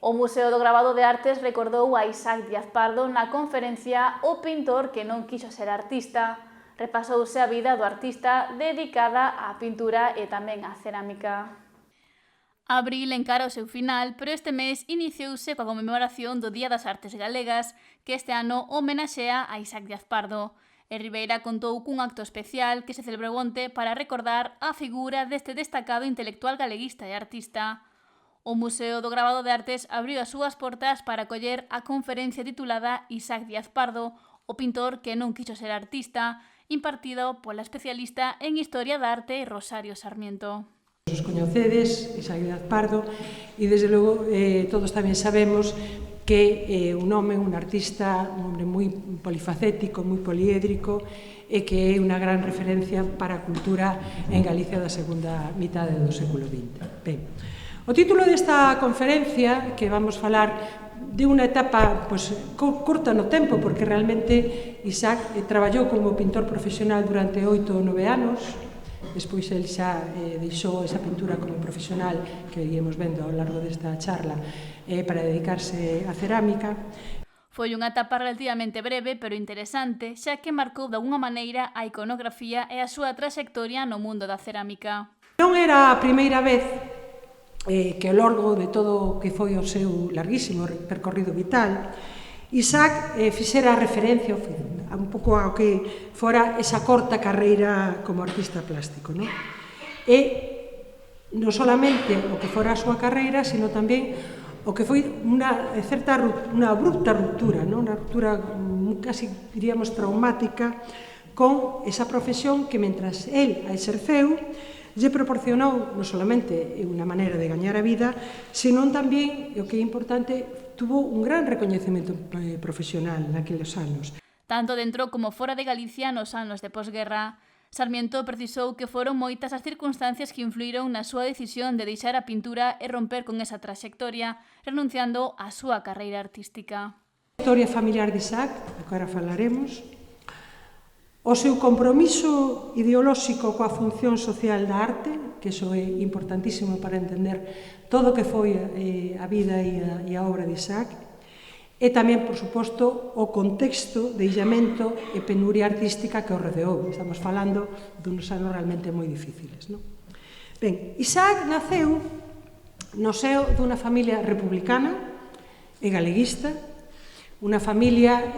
O Museo do Gravado de Artes recordou a Isaac Díaz Pardo na conferencia O pintor que non quixo ser artista. Repasouse a vida do artista dedicada á pintura e tamén á cerámica. Abril encara o seu final, pero este mes iniciouse coa conmemoración do Día das Artes Galegas, que este ano homenaxea a Isaac Díaz Pardo. E Ribeira contou cun acto especial que se celebrou onte para recordar a figura deste destacado intelectual galeguista e artista. O Museo do Gravado de Artes abriu as súas portas para acoller a conferencia titulada Isaac Díaz Pardo, o pintor que non quixo ser artista, impartido pola especialista en Historia da Arte Rosario Sarmiento. Os coñecedes, Isaac Díaz Pardo, e desde logo todos tamén sabemos que é un home, un artista, un hombre moi polifacético, moi poliédrico e que é unha gran referencia para a cultura en Galicia da segunda mitade do século XX. Ben, o título desta conferencia, que vamos falar de unha etapa curta no tempo, porque realmente Isaac traballou como pintor profesional durante 8 ou 9 anos, despois el xa deixou esa pintura como profesional que iríamos vendo ao largo desta charla para dedicarse á cerámica. Foi unha etapa relativamente breve, pero interesante, xa que marcou de alguna maneira a iconografía e a súa traxectoria no mundo da cerámica. Non era a primeira vez que ao longo de todo o que foi o seu larguísimo percorrido vital, Isaac fixera referencia un pouco ao que fora esa corta carreira como artista plástico, non? E non solamente o que fora a súa carreira, sino tamén o que foi unha abrupta ruptura, non? Unha ruptura casi, diríamos, traumática con esa profesión que, mentras el a exerceu, lle proporcionou non solamente unha maneira de gañar a vida, senón tamén, o que é importante, tuvo un gran recoñecemento profesional naqueles anos. Tanto dentro como fora de Galicia nos anos de posguerra, Sarmiento precisou que foron moitas as circunstancias que influíron na súa decisión de deixar a pintura e romper con esa traxectoria, renunciando á súa carreira artística. A historia familiar de Isaac, que agora falaremos, o seu compromiso ideolóxico coa función social da arte, que iso é importantísimo para entender todo o que foi a vida e a obra de Isaac, e tamén, por suposto, o contexto de illamento e penuria artística que o rodeou. Estamos falando duns anos realmente moi difíciles, non? Ben, Isaac naceu no seo dunha familia republicana e galeguista, unha familia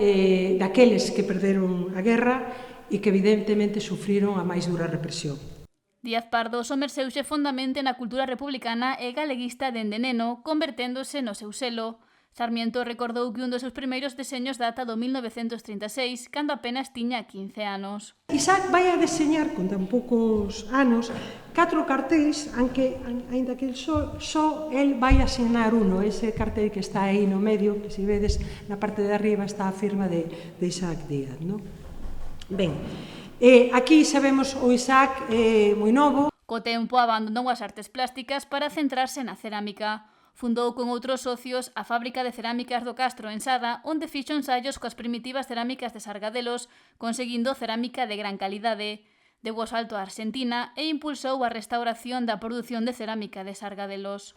daqueles que perderon a guerra e que evidentemente sufriron a máis dura represión. Díaz Pardo somerseuse fondamente na cultura republicana e galeguista dende neno, converténdose no seu selo. Sarmiento recordou que un dos seus primeiros deseños data do 1936, cando apenas tiña 15 anos. Isaac vai a deseñar, con tan poucos anos, 4 cartéis, aínda que só el vai a asignar uno, ese cartel que está aí no medio, que se vedes na parte de arriba está a firma de Isaac Díaz, non? Ben, aquí sabemos o Isaac moi novo. Co tempo abandonou as artes plásticas para centrarse na cerámica. Fundou con outros socios a fábrica de cerámicas do Castro en Sada, onde fixo ensaios coas primitivas cerámicas de Sargadelos, conseguindo cerámica de gran calidade. Deu o salto a Argentina e impulsou a restauración da produción de cerámica de Sargadelos.